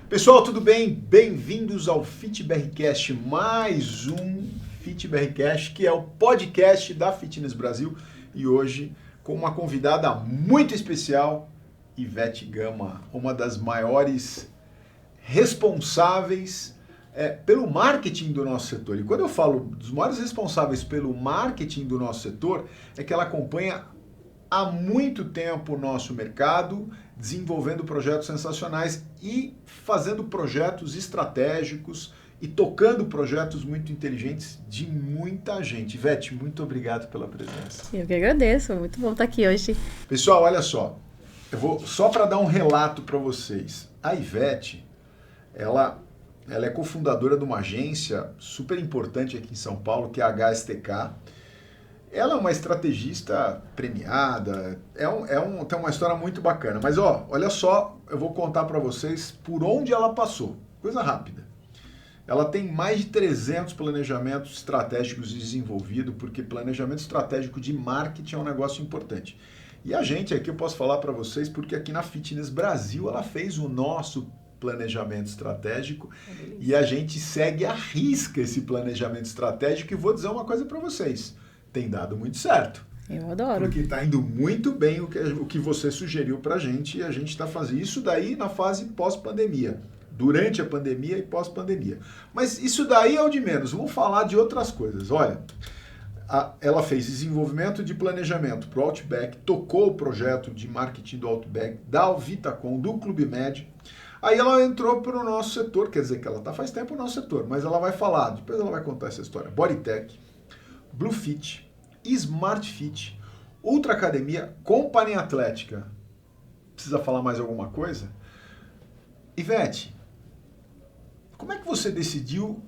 Pessoal, tudo bem? Bem-vindos ao FitBRcast, mais um FitBRcast, que é o podcast da Fitness Brasil. E hoje, com uma convidada muito especial, Ivete Gama, uma das maiores responsáveis pelo marketing do nosso setor. E quando eu falo dos maiores responsáveis pelo marketing do nosso setor, é que ela acompanha há muito tempo o nosso mercado, desenvolvendo projetos sensacionais e fazendo projetos estratégicos e tocando projetos muito inteligentes de muita gente. Ivete, muito obrigado pela presença. Eu que agradeço, muito bom estar aqui hoje. Pessoal, olha só, eu vou só para dar um relato para vocês. A Ivete, ela é cofundadora de uma agência super importante aqui em São Paulo, que é a HSTK. Ela é uma estrategista premiada, tem uma história muito bacana. Mas olha só, eu vou contar para vocês por onde ela passou. Coisa rápida. Ela tem mais de 300 planejamentos estratégicos desenvolvidos, porque planejamento estratégico de marketing é um negócio importante. E a gente aqui, eu posso falar para vocês, porque aqui na Fitness Brasil ela fez o nosso planejamento estratégico e a gente segue à risca esse planejamento estratégico e vou dizer uma coisa para vocês. Tem dado muito certo. Eu adoro. Porque está indo muito bem o que você sugeriu para a gente e a gente está fazendo isso daí na fase pós-pandemia. Durante a pandemia e pós-pandemia. Mas isso daí é o de menos. Vamos falar de outras coisas. Olha, ela fez desenvolvimento de planejamento para o Outback, tocou o projeto de marketing do Outback, da Vitacom, do Clube Med. Aí ela entrou para o nosso setor, quer dizer que ela está faz tempo no nosso setor, mas ela vai falar, depois ela vai contar essa história. Bodytech, Bluefit, SmartFit, Ultra Academia, Companhia Atlética. Precisa falar mais alguma coisa? Ivete, como é que você decidiu?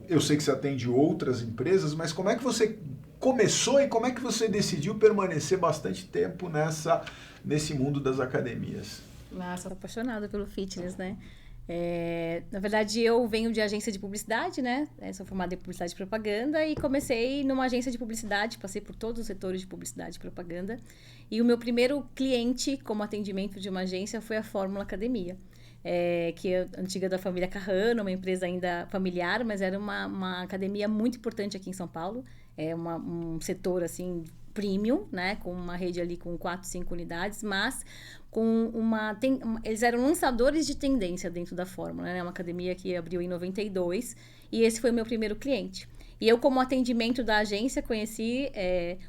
Eu sei que você atende outras empresas, mas como é que você começou e como é que você decidiu permanecer bastante tempo nesse mundo das academias? Nossa, sou apaixonada pelo fitness, né? Na verdade, eu venho de agência de publicidade, né? Sou formada em publicidade e propaganda e comecei numa agência de publicidade, passei por todos os setores de publicidade e propaganda. E o meu primeiro cliente como atendimento de uma agência foi a Fórmula Academia, que é antiga da família Carrano, uma empresa ainda familiar, mas era uma academia muito importante aqui em São Paulo. Um setor, assim, premium, né? Com uma rede ali com 4, 5 unidades, mas eles eram lançadores de tendência dentro da Fórmula, né? Uma academia que abriu em 92 e esse foi o meu primeiro cliente. E eu, como atendimento da agência, conheci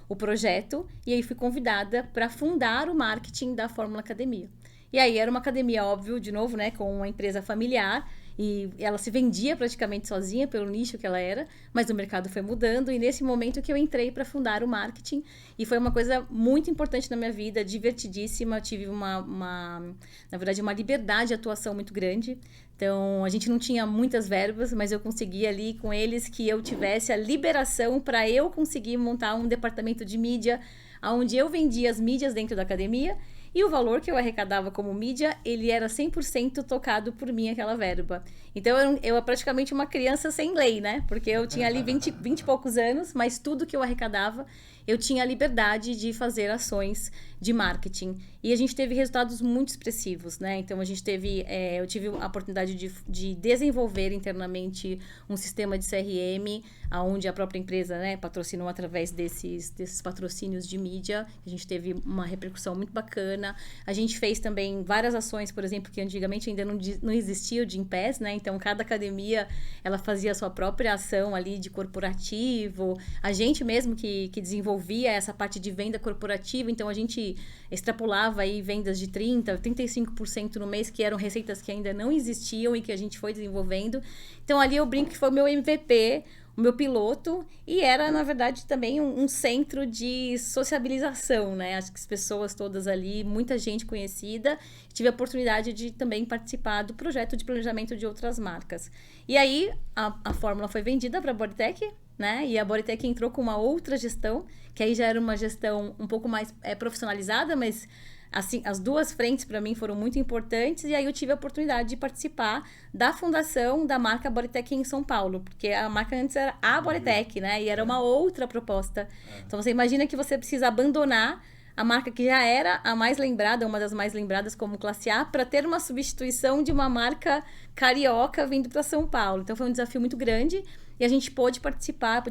o projeto e aí fui convidada para fundar o marketing da Fórmula Academia. E aí era uma academia, óbvio, de novo, né, com uma empresa familiar, e ela se vendia praticamente sozinha pelo nicho que ela era, mas o mercado foi mudando, e nesse momento que eu entrei para fundar o marketing, e foi uma coisa muito importante na minha vida, divertidíssima, tive na verdade, uma liberdade de atuação muito grande. Então, a gente não tinha muitas verbas, mas eu consegui ali com eles que eu tivesse a liberação para eu conseguir montar um departamento de mídia, onde eu vendia as mídias dentro da academia, e o valor que eu arrecadava como mídia, ele era 100% tocado por mim, aquela verba. Então, eu era praticamente uma criança sem lei, né? Porque eu tinha ali 20 e poucos anos, mas tudo que eu arrecadava, eu tinha a liberdade de fazer ações de marketing. E a gente teve resultados muito expressivos, né? Então, eu tive a oportunidade de desenvolver internamente um sistema de CRM, onde a própria empresa, né, patrocinou através desses patrocínios de mídia. A gente teve uma repercussão muito bacana. A gente fez também várias ações, por exemplo, que antigamente ainda não existia o Gympass, né? Então, cada academia, ela fazia a sua própria ação ali de corporativo. A gente mesmo que desenvolvia essa parte de venda corporativa, então a gente extrapolava aí vendas de 30%, 35% no mês, que eram receitas que ainda não existiam e que a gente foi desenvolvendo. Então, ali eu brinco que foi o meu MVP, o meu piloto, e era, na verdade, também um centro de sociabilização, né? Acho que as pessoas todas ali, muita gente conhecida, tive a oportunidade de também participar do projeto de planejamento de outras marcas. E aí, a fórmula foi vendida para a Bodytech, né? E a Bodytech entrou com uma outra gestão, que aí já era uma gestão um pouco mais profissionalizada, mas assim, as duas frentes para mim foram muito importantes, e aí eu tive a oportunidade de participar da fundação da marca Bodytech em São Paulo, porque a marca antes era a Bodytech, né? E era uma outra proposta. Então você imagina que você precisa abandonar a marca que já era a mais lembrada, uma das mais lembradas como classe A, para ter uma substituição de uma marca carioca vindo para São Paulo. Então foi um desafio muito grande e a gente pôde participar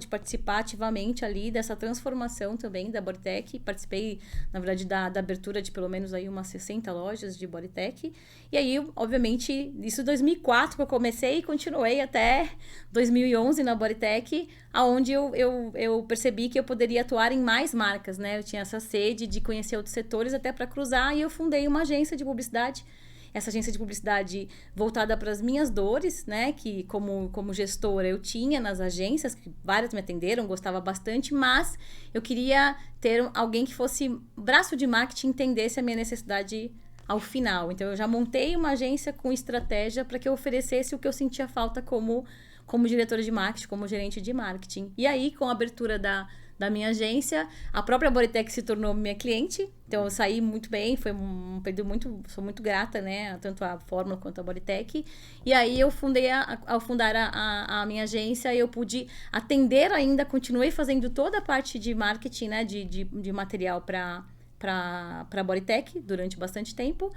ativamente ali dessa transformação também da Bodytech. Participei, na verdade, da abertura de pelo menos aí umas 60 lojas de Bodytech. E aí, obviamente, isso em 2004 que eu comecei e continuei até 2011 na Bodytech, aonde eu percebi que eu poderia atuar em mais marcas, né? Eu tinha essa sede de conhecer outros setores até para cruzar e eu fundei uma agência de publicidade. Essa agência de publicidade voltada para as minhas dores, né? Que como gestora eu tinha nas agências, que várias me atenderam, gostava bastante, mas eu queria ter alguém que fosse braço de marketing, entendesse a minha necessidade ao final. Então eu já montei uma agência com estratégia para que eu oferecesse o que eu sentia falta como diretora de marketing, como gerente de marketing. E aí, com a abertura da minha agência, a própria Bodytech se tornou minha cliente, então eu saí muito bem, foi um período sou muito grata, né, tanto a Fórmula quanto a Bodytech, e aí eu ao fundar a minha agência, eu pude atender ainda, continuei fazendo toda a parte de marketing, né, de material para a Bodytech durante bastante tempo,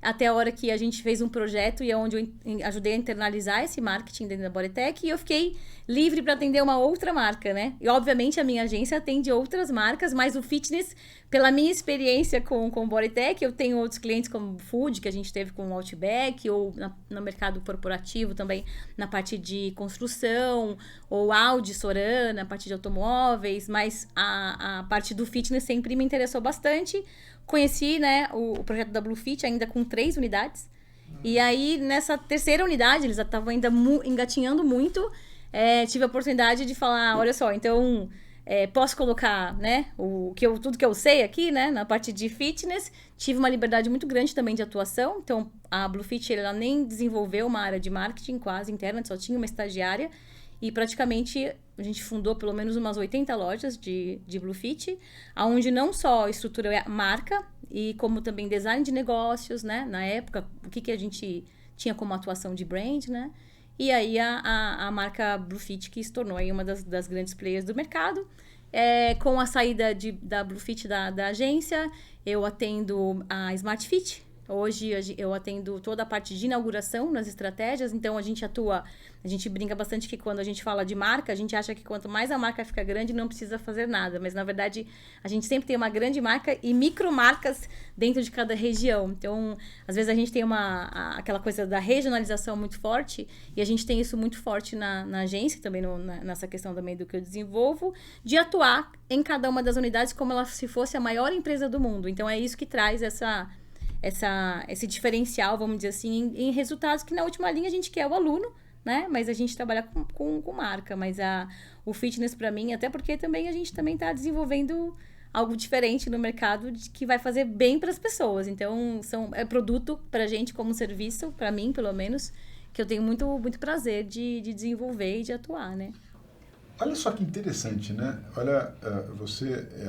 até a hora que a gente fez um projeto e é onde eu ajudei a internalizar esse marketing dentro da Bodytech e eu fiquei livre para atender uma outra marca, né? E, obviamente, a minha agência atende outras marcas, mas o fitness, pela minha experiência com Bodytech, eu tenho outros clientes como Food, que a gente teve com o Outback, ou no mercado corporativo também, na parte de construção, ou Audi, Sorana, na parte de automóveis, mas a parte do fitness sempre me interessou bastante. Conheci, né, o projeto da Bluefit ainda com 3 unidades. E aí, nessa terceira unidade, eles estavam ainda engatinhando muito. Tive a oportunidade de falar, olha só, então posso colocar, né, tudo que eu sei aqui, né, na parte de fitness. Tive uma liberdade muito grande também de atuação. Então, a Bluefit, ela nem desenvolveu uma área de marketing quase interna, só tinha uma estagiária. E praticamente a gente fundou pelo menos umas 80 lojas de Bluefit, onde não só estrutura marca, e como também design de negócios, né? Na época, o que a gente tinha como atuação de brand, né? E aí a marca Bluefit, que se tornou aí uma das grandes players do mercado. Com a saída da Bluefit da agência, eu atendo a Smart Fit. Hoje eu atendo toda a parte de inauguração nas estratégias, então a gente brinca bastante que quando a gente fala de marca, a gente acha que quanto mais a marca fica grande, não precisa fazer nada, mas na verdade a gente sempre tem uma grande marca e micromarcas dentro de cada região. Então, às vezes a gente tem aquela coisa da regionalização muito forte, e a gente tem isso muito forte na agência, também nessa questão também do que eu desenvolvo, de atuar em cada uma das unidades como ela se fosse a maior empresa do mundo. Então é isso que traz esse diferencial, vamos dizer assim, em resultados que na última linha a gente quer o aluno, né? Mas a gente trabalha com marca. Mas o fitness para mim, até porque também a gente também está desenvolvendo algo diferente no mercado que vai fazer bem para as pessoas. Então, é produto para a gente como serviço, para mim, pelo menos, que eu tenho muito, muito prazer de desenvolver e de atuar, né? Olha só que interessante, né? Olha,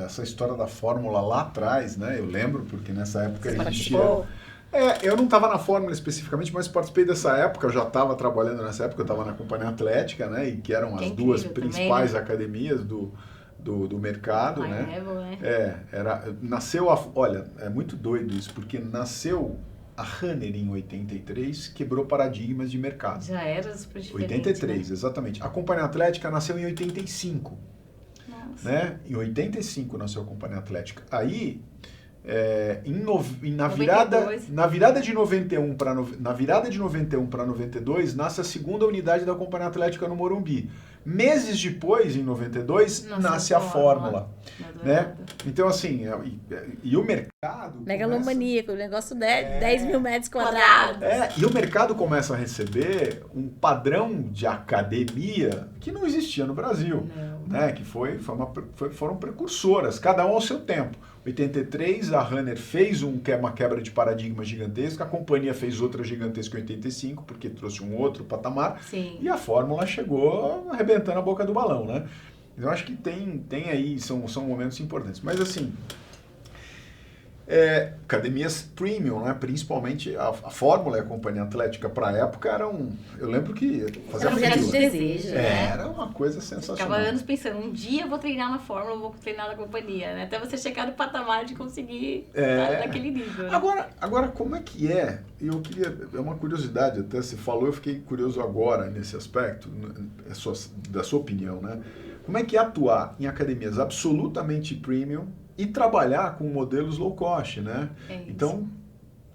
essa história da Fórmula lá atrás, né? Eu lembro, porque nessa época Você a gente participou? eu não estava na Fórmula especificamente, mas participei dessa época, eu já estava trabalhando nessa época, eu estava na Companhia Atlética, né? E que eram as duas principais também, né? Academias do mercado, né? Nasceu, olha, é muito doido isso, porque nasceu a Runner em 83, quebrou paradigmas de mercado. Já era super diferente, 83, né? Exatamente. A Companhia Atlética nasceu em 85. Nossa. Né? Em 85 nasceu a Companhia Atlética. Aí, na virada de 91 para 92, nasce a segunda unidade da Companhia Atlética no Morumbi. Meses depois, em 92, nasce a Fórmula. Né? Então, assim, e o mercado... Megalomaníaco, o negócio 10 mil metros quadrados. E o mercado começa a receber um padrão de academia que não existia no Brasil. Né? Que foram precursoras, cada um ao seu tempo. Em 83, a Runner fez uma quebra de paradigma gigantesca, a companhia fez outra gigantesca em 85, porque trouxe um outro patamar, Sim. E a Fórmula chegou arrebentando a boca do balão, né? Eu acho que tem aí, são momentos importantes. Mas assim, Academias premium, né? Principalmente a Fórmula e a Companhia Atlética para a época eu lembro que fazia Era um objeto de desejo, né? Era uma coisa sensacional. Ficava anos pensando, um dia eu vou treinar na Fórmula, eu vou treinar na companhia, né? Até você chegar no patamar de conseguir estar naquele nível. Né? Agora, como é que é? Eu queria, é uma curiosidade, até você falou, eu fiquei curioso agora nesse aspecto, da sua opinião, né? Como é que é atuar em academias absolutamente premium e trabalhar com modelos low cost, né? Então,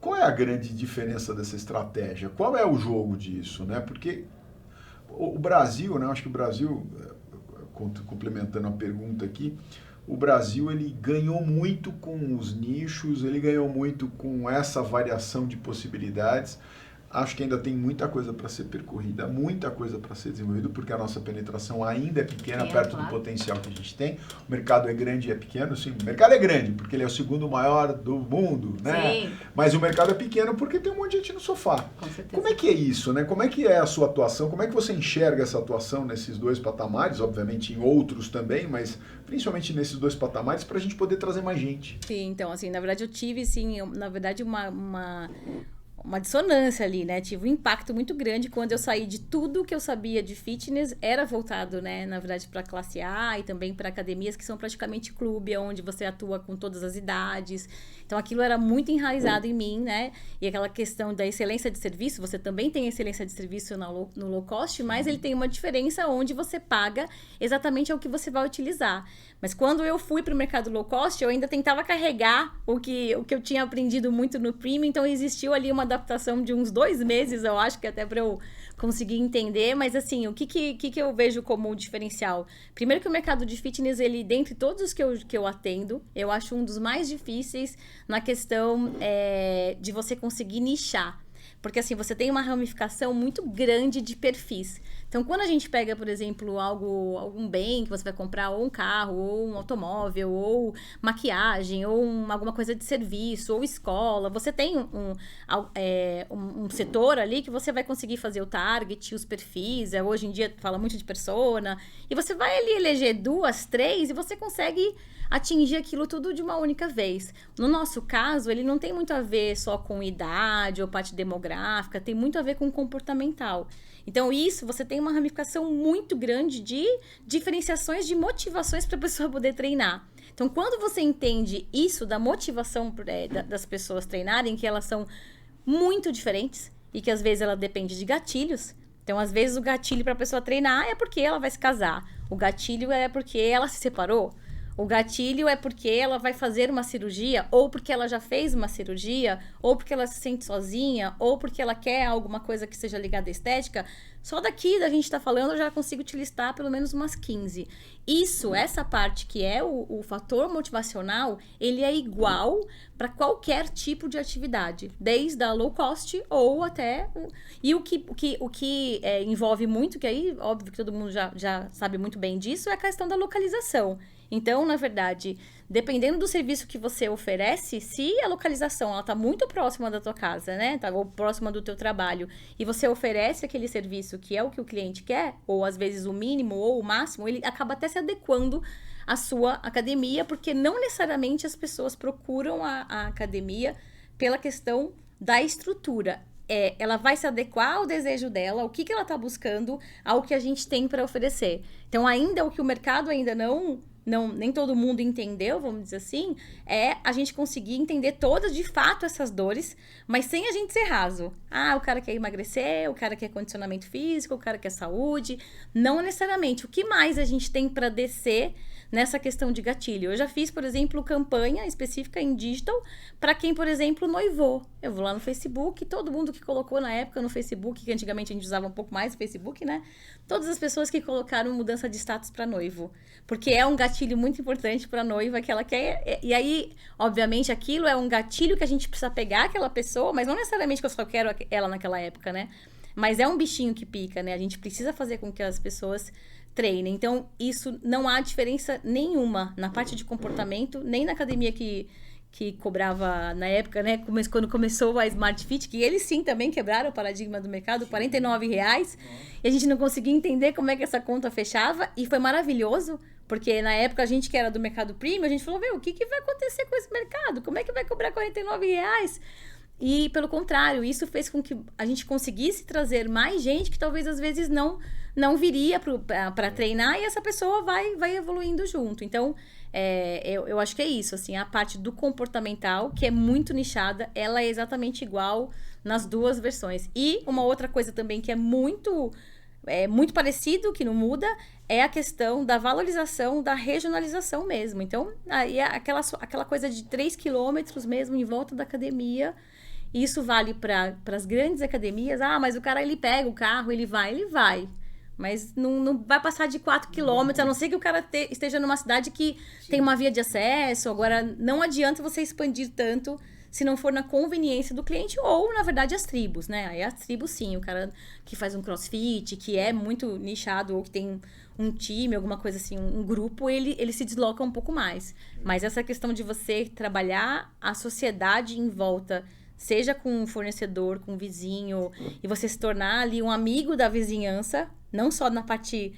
qual é a grande diferença dessa estratégia? Qual é o jogo disso, né? Porque o Brasil, né? Acho que o Brasil, complementando a pergunta aqui, o Brasil ele ganhou muito com os nichos, ele ganhou muito com essa variação de possibilidades. Acho que ainda tem muita coisa para ser percorrida, muita coisa para ser desenvolvida, porque a nossa penetração ainda é pequena, perto do potencial que a gente tem. O mercado é grande e é pequeno, sim. O mercado é grande, porque ele é o segundo maior do mundo, né? Sim. Mas o mercado é pequeno porque tem um monte de gente no sofá. Com certeza. Como é que é isso, né? Como é que é a sua atuação? Como é que você enxerga essa atuação nesses dois patamares? Obviamente em outros também, mas principalmente nesses dois patamares, para a gente poder trazer mais gente. Sim, então, assim, na verdade eu tive, sim, na verdade uma dissonância ali, né? Tive um impacto muito grande quando eu saí de tudo que eu sabia de fitness, era voltado, né, na verdade, para classe A e também para academias que são praticamente clube, onde você atua com todas as idades. Então, aquilo era muito enraizado em mim, né? E aquela questão da excelência de serviço, você também tem excelência de serviço no low cost, mas ele tem uma diferença onde você paga exatamente o que você vai utilizar. Mas quando eu fui para o mercado low cost, eu ainda tentava carregar o que eu tinha aprendido muito no premium, então existiu ali uma adaptação de uns 2 meses, eu acho que até para eu conseguir entender, mas assim, o que eu vejo como diferencial? Primeiro que o mercado de fitness, ele, dentre todos os que eu atendo, eu acho um dos mais difíceis na questão de você conseguir nichar. Porque assim, você tem uma ramificação muito grande de perfis. Então, quando a gente pega, por exemplo, algum bem que você vai comprar, ou um carro, ou um automóvel, ou maquiagem, ou alguma coisa de serviço, ou escola, você tem um setor ali que você vai conseguir fazer o target, os perfis, hoje em dia fala muito de persona, e você vai ali eleger 2, 3 e você consegue atingir aquilo tudo de uma única vez. No nosso caso, ele não tem muito a ver só com idade ou parte demográfica, tem muito a ver com comportamental. Então, isso, você tem uma ramificação muito grande de diferenciações de motivações para a pessoa poder treinar. Então, quando você entende isso da motivação das pessoas treinarem, que elas são muito diferentes e que às vezes ela depende de gatilhos. Então, às vezes, o gatilho para a pessoa treinar é porque ela vai se casar. O gatilho é porque ela se separou. O gatilho é porque ela vai fazer uma cirurgia, ou porque ela já fez uma cirurgia, ou porque ela se sente sozinha, ou porque ela quer alguma coisa que seja ligada à estética. Só daqui da gente tá falando, eu já consigo te listar pelo menos umas 15. Essa parte que é o fator motivacional, ele é igual para qualquer tipo de atividade, desde a low cost ou até... E o que envolve muito, que aí, óbvio que todo mundo já sabe muito bem disso, é a questão da localização. Então, na verdade, dependendo do serviço que você oferece, se a localização ela tá muito próxima da tua casa, né? Ou próxima do teu trabalho, e você oferece aquele serviço que é o que o cliente quer, ou às vezes o mínimo ou o máximo, ele acaba até se adequando à sua academia, porque não necessariamente as pessoas procuram a academia pela questão da estrutura. Ela vai se adequar ao desejo dela, o que ela está buscando, ao que a gente tem para oferecer. Então, ainda o que o mercado ainda nem todo mundo entendeu, vamos dizer assim, é a gente conseguir entender todas, de fato, essas dores, mas sem a gente ser raso. O cara quer emagrecer, o cara quer condicionamento físico, o cara quer saúde. Não necessariamente. O que mais a gente tem para descer nessa questão de gatilho? Eu já fiz, por exemplo, campanha específica em digital para quem, por exemplo, noivou. Eu vou lá no Facebook, todo mundo que colocou na época no Facebook, que antigamente a gente usava um pouco mais o Facebook, né? Todas as pessoas que colocaram mudança de status para noivo. Porque é um gatilho muito importante para a noiva que ela quer. E aí, obviamente, aquilo é um gatilho que a gente precisa pegar aquela pessoa, mas não necessariamente que eu só quero ela naquela época, né? Mas é um bichinho que pica, né? A gente precisa fazer com que as pessoas treinem. Então, isso não há diferença nenhuma na parte de comportamento, nem na academia que cobrava na época, né? Quando começou a Smart Fit, que eles sim também quebraram o paradigma do mercado, R$49. E a gente não conseguia entender como é que essa conta fechava. E foi maravilhoso, Porque na época a gente que era do mercado premium, a gente falou, o que vai acontecer com esse mercado? Como é que vai cobrar R$ 49? E pelo contrário, isso fez com que a gente conseguisse trazer mais gente que talvez às vezes não viria para treinar, e essa pessoa vai evoluindo junto. Então, eu acho que é isso, assim, a parte do comportamental, que é muito nichada, ela é exatamente igual nas duas versões. E uma outra coisa também que é muito parecido, que não muda, é a questão da valorização, da regionalização mesmo. Então, aí é aquela coisa de 3 quilômetros mesmo em volta da academia. Isso vale para as grandes academias. Mas o cara, ele pega o carro, ele vai. Mas não vai passar de 4 quilômetros, a não ser que o cara esteja numa cidade que tem uma via de acesso. Agora, não adianta você expandir tanto se não for na conveniência do cliente, ou, na verdade, as tribos, né? Aí as tribos, sim, o cara que faz um crossfit, que é muito nichado, ou que tem um time, alguma coisa assim, um grupo, ele se desloca um pouco mais. Mas essa questão de você trabalhar a sociedade em volta, seja com um fornecedor, com um vizinho, e você se tornar ali um amigo da vizinhança, não só na parte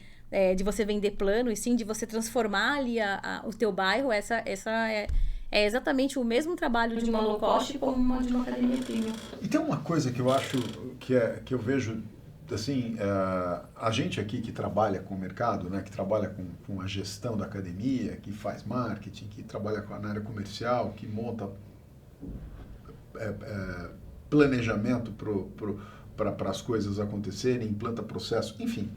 de você vender plano, e sim de você transformar ali o tessa bairro, essa é exatamente o mesmo trabalho de uma low cost como de uma academia premium. E tem uma coisa que eu acho que eu vejo, assim, a gente aqui que trabalha com o mercado, né, que trabalha com a gestão da academia, que faz marketing, que trabalha na área comercial, que monta planejamento para as coisas acontecerem, implanta processo, enfim.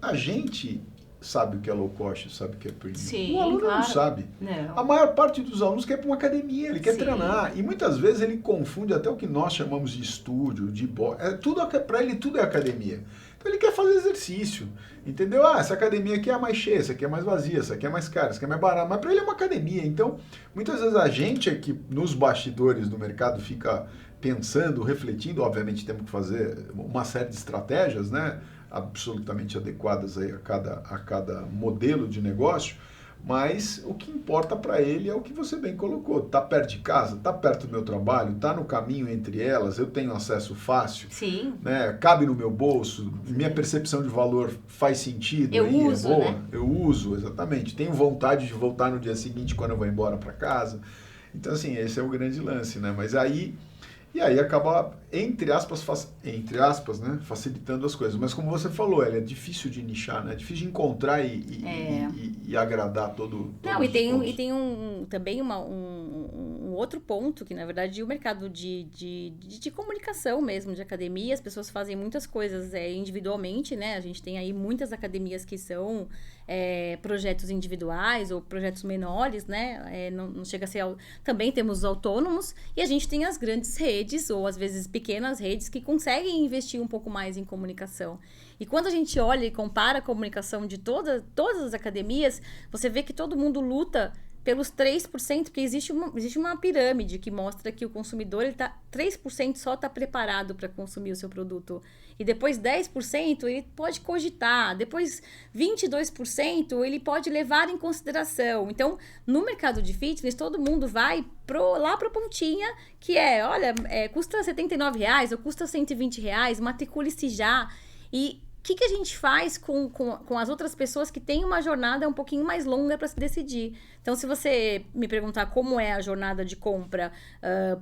A gente sabe o que é low cost, sabe o que é premium. Sim, o aluno claro. não sabe. Não. A maior parte dos alunos quer ir para uma academia, ele quer Sim. treinar. E muitas vezes ele confunde até o que nós chamamos de estúdio, de para ele tudo é academia. Então ele quer fazer exercício, entendeu? Essa academia aqui é a mais cheia, essa aqui é mais vazia, essa aqui é mais cara, essa aqui é mais barata. Mas para ele é uma academia. Então, muitas vezes a gente aqui nos bastidores do mercado fica pensando, refletindo. Obviamente temos que fazer uma série de estratégias, né, absolutamente adequadas aí a cada modelo de negócio, mas o que importa para ele é o que você bem colocou. Tá perto de casa, tá perto do meu trabalho, tá no caminho entre elas, eu tenho acesso fácil, Sim. né? Cabe no meu bolso, minha percepção de valor faz sentido, Eu aí, uso, é boa, né? Eu uso, exatamente. Tenho vontade de voltar no dia seguinte quando eu vou embora para casa. Então, assim, esse é o grande lance, né? Mas aí acaba, entre aspas, né, facilitando as coisas. Mas como você falou, é difícil de nichar, né? É difícil de encontrar e agradar todo Não, e tem também um outro ponto, que na verdade o mercado de comunicação mesmo, de academia, as pessoas fazem muitas coisas individualmente, né? A gente tem aí muitas academias que são projetos individuais ou projetos menores, né? Não chega a ser... Também temos os autônomos, e a gente tem as grandes redes, ou às vezes pequenas redes, que conseguem investir um pouco mais em comunicação. E quando a gente olha e compara a comunicação de todas as academias, você vê que todo mundo luta pelos 3%, porque existe uma pirâmide que mostra que o consumidor, 3% só está preparado para consumir o seu produto. E depois 10% ele pode cogitar, depois 22% ele pode levar em consideração. Então, no mercado de fitness, todo mundo vai lá para a pontinha, que custa R$79 ou custa R$120, matricule-se já. E o que a gente faz com as outras pessoas que têm uma jornada um pouquinho mais longa para se decidir? Então, se você me perguntar como é a jornada de compra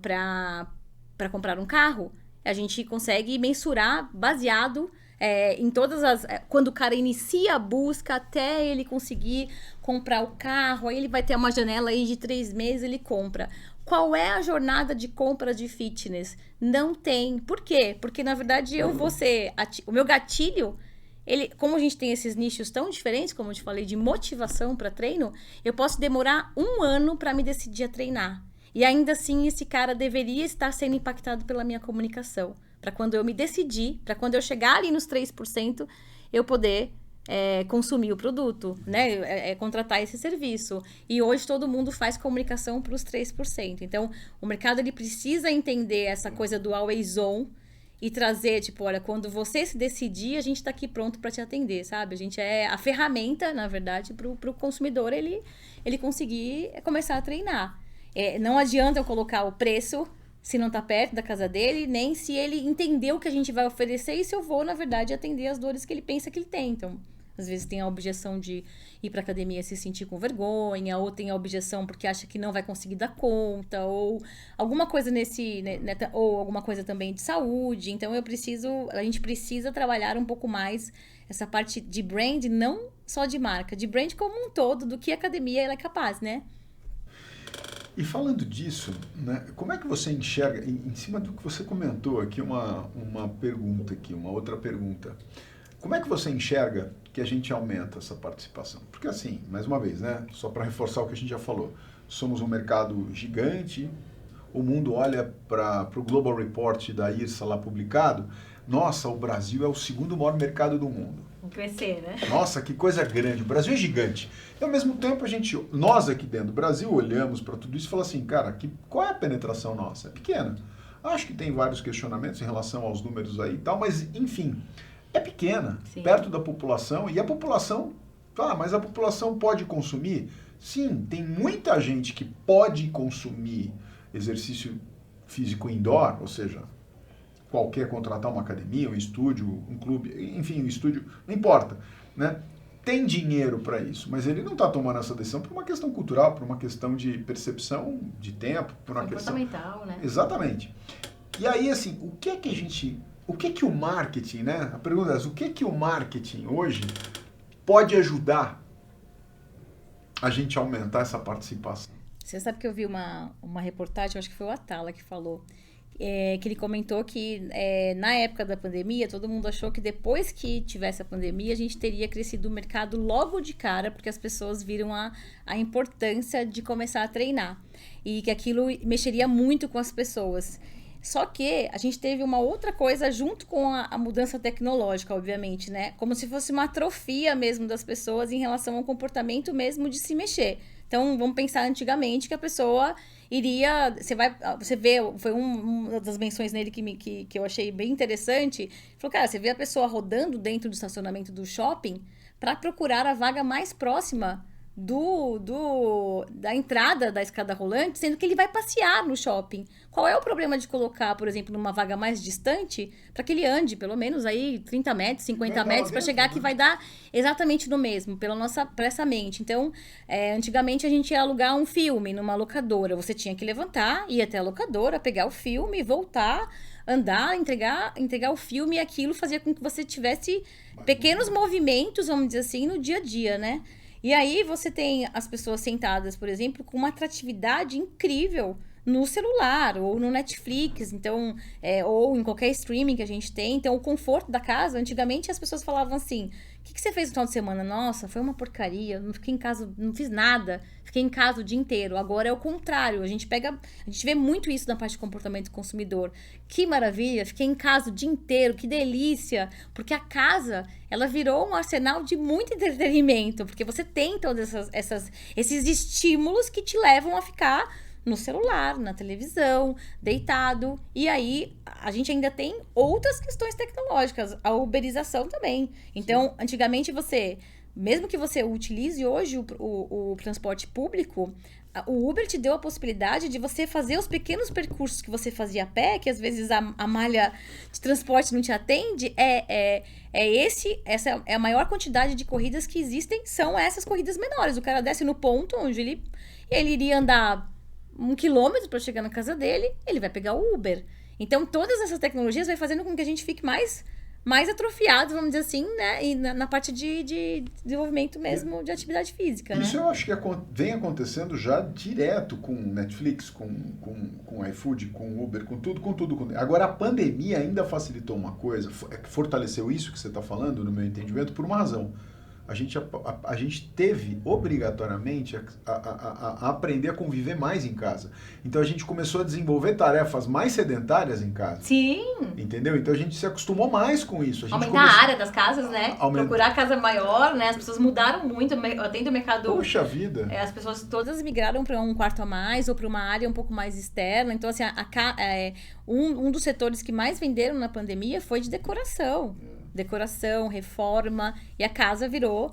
para comprar um carro, a gente consegue mensurar baseado em todas as... Quando o cara inicia a busca até ele conseguir comprar o carro, aí ele vai ter uma janela aí de 3 meses, ele compra. Qual é a jornada de compra de fitness? Não tem. Por quê? Porque, na verdade, o meu gatilho, como a gente tem esses nichos tão diferentes, como eu te falei, de motivação para treino, eu posso demorar 1 ano para me decidir a treinar. E ainda assim, esse cara deveria estar sendo impactado pela minha comunicação. Para quando eu me decidir, para quando eu chegar ali nos 3%, eu poder... consumir o produto, né? Contratar esse serviço. E hoje todo mundo faz comunicação para os 3%. Então, o mercado ele precisa entender essa coisa do always on e trazer, olha, quando você se decidir, a gente está aqui pronto para te atender, sabe? A gente é a ferramenta, na verdade, para o consumidor ele conseguir começar a treinar. Não adianta eu colocar o preço se não está perto da casa dele, nem se ele entender o que a gente vai oferecer e se eu vou, na verdade, atender as dores que ele pensa que ele tem. Então, às vezes tem a objeção de ir para academia e se sentir com vergonha, ou tem a objeção porque acha que não vai conseguir dar conta, ou alguma coisa ou alguma coisa também de saúde. Então a gente precisa trabalhar um pouco mais essa parte de brand, não só de marca, de brand como um todo, do que a academia ela é capaz, né? E falando disso, né, como é que você enxerga, em cima do que você comentou aqui, uma pergunta aqui, uma outra pergunta. Como é que você enxerga que a gente aumenta essa participação? Porque assim, mais uma vez, né, só para reforçar o que a gente já falou, somos um mercado gigante, o mundo olha para o Global Report da IRSA lá publicado, nossa, o Brasil é o segundo maior mercado do mundo. Crescer, né? Nossa, que coisa grande. O Brasil é gigante. E ao mesmo tempo, nós aqui dentro do Brasil olhamos para tudo isso e falamos assim, cara, qual é a penetração nossa? É pequena. Acho que tem vários questionamentos em relação aos números aí e tal, mas enfim, é pequena, Sim. Perto da população. E a população, mas a população pode consumir? Sim, tem muita gente que pode consumir exercício físico indoor, ou seja, contratar uma academia, um estúdio, um clube, enfim, um estúdio, não importa, né? Tem dinheiro para isso, mas ele não está tomando essa decisão por uma questão cultural, por uma questão de percepção de tempo, por uma questão comportamental, né? Exatamente. E aí, assim, o que o marketing, né? A pergunta é essa, o que o marketing hoje pode ajudar a gente a aumentar essa participação? Você sabe que eu vi uma reportagem, acho que foi o Atala que falou, que ele comentou que na época da pandemia, todo mundo achou que depois que tivesse a pandemia, a gente teria crescido o mercado logo de cara, porque as pessoas viram a importância de começar a treinar. E que aquilo mexeria muito com as pessoas. Só que a gente teve uma outra coisa junto com a mudança tecnológica, obviamente, né? Como se fosse uma atrofia mesmo das pessoas em relação ao comportamento mesmo de se mexer. Então, vamos pensar antigamente que a pessoa iria... Você vê, foi uma das menções nele que eu achei bem interessante. Ele falou, cara, você vê a pessoa rodando dentro do estacionamento do shopping para procurar a vaga mais próxima da entrada da escada rolante, sendo que ele vai passear no shopping. Qual é o problema de colocar, por exemplo, numa vaga mais distante, para que ele ande pelo menos aí 30 metros, 50 metros, para chegar que vai dar exatamente no mesmo, pra essa mente. Então, antigamente a gente ia alugar um filme numa locadora. Você tinha que levantar, ir até a locadora, pegar o filme, voltar, andar, entregar o filme, e aquilo fazia com que você tivesse pequenos movimentos, vamos dizer assim, no dia a dia, né? E aí você tem as pessoas sentadas, por exemplo, com uma atratividade incrível no celular ou no Netflix, então, ou em qualquer streaming que a gente tem. Então, o conforto da casa, antigamente as pessoas falavam assim, o que você fez no final de semana? Nossa, foi uma porcaria, não fiquei em casa, não fiz nada, fiquei em casa o dia inteiro. Agora é o contrário, a gente vê muito isso na parte de comportamento do consumidor. Que maravilha, fiquei em casa o dia inteiro, que delícia, porque a casa, ela virou um arsenal de muito entretenimento, porque você tem todos esses estímulos que te levam a ficar no celular, na televisão, deitado. E aí, a gente ainda tem outras questões tecnológicas, a uberização também. Então, antigamente mesmo que você utilize hoje o transporte público, o Uber te deu a possibilidade de você fazer os pequenos percursos que você fazia a pé, que às vezes a malha de transporte não te atende, essa é a maior quantidade de corridas que existem, são essas corridas menores. O cara desce no ponto onde ele iria andar 1 quilômetro para chegar na casa dele, ele vai pegar o Uber. Então, todas essas tecnologias vai fazendo com que a gente fique mais atrofiado, vamos dizer assim, né? E na parte de desenvolvimento mesmo de atividade física, Isso né? eu acho que vem acontecendo já direto com Netflix, com iFood, com Uber, com tudo. Agora, a pandemia ainda facilitou uma coisa, fortaleceu isso que você está falando, no meu entendimento, por uma razão. A gente teve, obrigatoriamente, a aprender a conviver mais em casa. Então, a gente começou a desenvolver tarefas mais sedentárias em casa. Sim! Entendeu? Então, a gente se acostumou mais com isso. Aumentar a área das casas, né? Procurar casa maior, né? As pessoas mudaram muito, atende o mercado... Poxa vida! As pessoas todas migraram para um quarto a mais ou para uma área um pouco mais externa. Então, assim, um dos setores que mais venderam na pandemia foi de decoração. Decoração, reforma, e a casa virou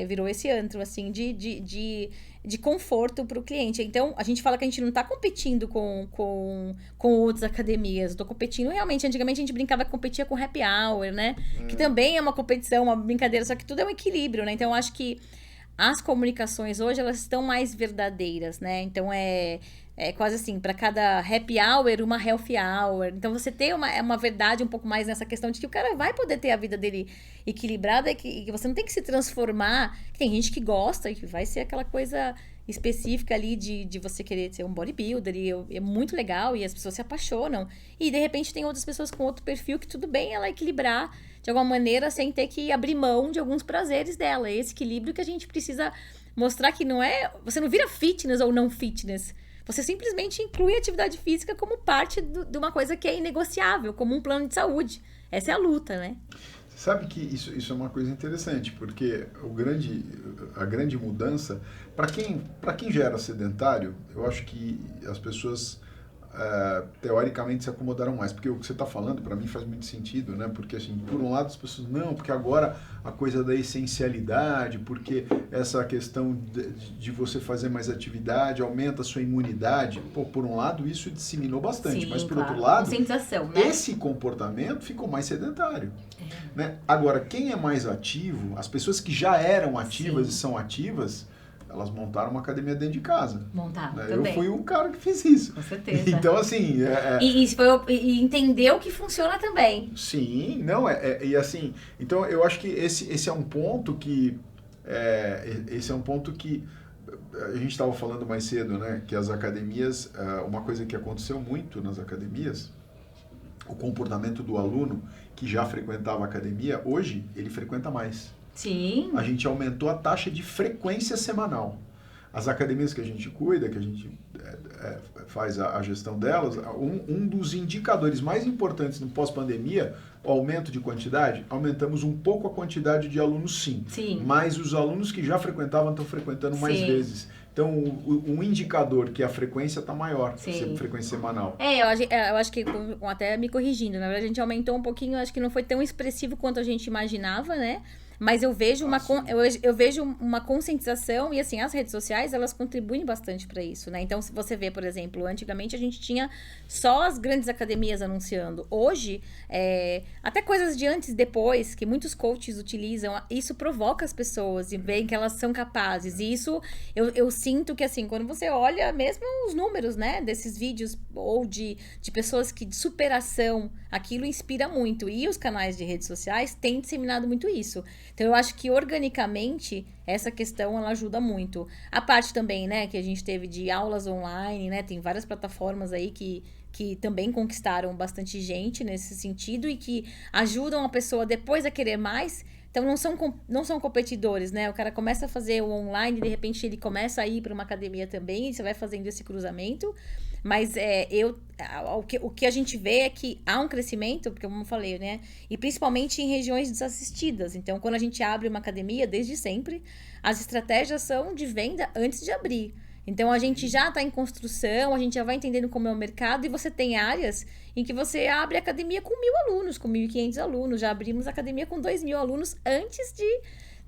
virou esse antro, assim, de conforto para o cliente. Então, a gente fala que a gente não está competindo com outras academias. Estou competindo realmente. Antigamente, a gente brincava que competia com happy hour, né? Que também é uma competição, uma brincadeira, só que tudo é um equilíbrio, né? Então, eu acho que as comunicações hoje, elas estão mais verdadeiras, né? Então, é quase assim, para cada happy hour, uma healthy hour. Então, você tem uma verdade um pouco mais nessa questão de que o cara vai poder ter a vida dele equilibrada e que você não tem que se transformar. Tem gente que gosta e que vai ser aquela coisa específica ali de você querer ser um bodybuilder e é muito legal e as pessoas se apaixonam. E, de repente, tem outras pessoas com outro perfil que tudo bem ela equilibrar de alguma maneira sem ter que abrir mão de alguns prazeres dela. É esse equilíbrio que a gente precisa mostrar que não é... Você não vira fitness ou não fitness. Você simplesmente inclui a atividade física como parte de uma coisa que é inegociável, como um plano de saúde. Essa é a luta, né? Você sabe que isso é uma coisa interessante, porque a grande mudança, para quem já era sedentário, eu acho que as pessoas teoricamente se acomodaram mais, porque o que você está falando para mim faz muito sentido, né? Porque assim, por um lado as pessoas não, porque agora a coisa da essencialidade, porque essa questão de você fazer mais atividade aumenta a sua imunidade. Pô, por um lado isso disseminou bastante, mas por outro lado, conscientização, né? Esse comportamento ficou mais sedentário. Né? Agora, quem é mais ativo, as pessoas que já eram ativas e são ativas, elas montaram uma academia dentro de casa. Montaram, né? também. Eu fui um cara que fez isso. Com certeza. Então, assim... E entendeu que funciona também. Sim, não, e assim... Então, eu acho que esse é um ponto que... esse é um ponto que... A gente estava falando mais cedo, né? Que as academias... uma coisa que aconteceu muito nas academias... O comportamento do aluno que já frequentava a academia, hoje, ele frequenta mais. Sim. A gente aumentou a taxa de frequência semanal. As academias que a gente cuida, que a gente faz a gestão delas, um dos indicadores mais importantes no pós-pandemia, o aumento de quantidade, aumentamos um pouco a quantidade de alunos, sim. Mas os alunos que já frequentavam estão frequentando mais vezes. Então, um indicador que a frequência está maior, frequência semanal. Eu acho que, até me corrigindo, na verdade a gente aumentou um pouquinho, acho que não foi tão expressivo quanto a gente imaginava, né? Mas eu vejo eu vejo uma conscientização e, assim, as redes sociais, elas contribuem bastante para isso, né? Então, se você vê, por exemplo, antigamente a gente tinha só as grandes academias anunciando. Hoje, até coisas de antes e depois, que muitos coaches utilizam, isso provoca as pessoas e veem que elas são capazes. E isso, eu sinto que, assim, quando você olha mesmo os números, né, desses vídeos ou de pessoas de superação, aquilo inspira muito. E os canais de redes sociais têm disseminado muito isso. Então, eu acho que organicamente essa questão ela ajuda muito. A parte também, né, que a gente teve de aulas online, né, tem várias plataformas aí que também conquistaram bastante gente nesse sentido e que ajudam a pessoa depois a querer mais. Então, não são competidores, né? O cara começa a fazer o online e, de repente, ele começa a ir para uma academia também, e você vai fazendo esse cruzamento. Mas o que a gente vê é que há um crescimento, porque como eu falei, né? E principalmente em regiões desassistidas. Então, quando a gente abre uma academia, desde sempre, as estratégias são de venda antes de abrir. Então, a gente já está em construção, a gente já vai entendendo como é o mercado, e você tem áreas em que você abre academia com 1.000 alunos, com 1.500 alunos. Já abrimos academia com 2.000 alunos antes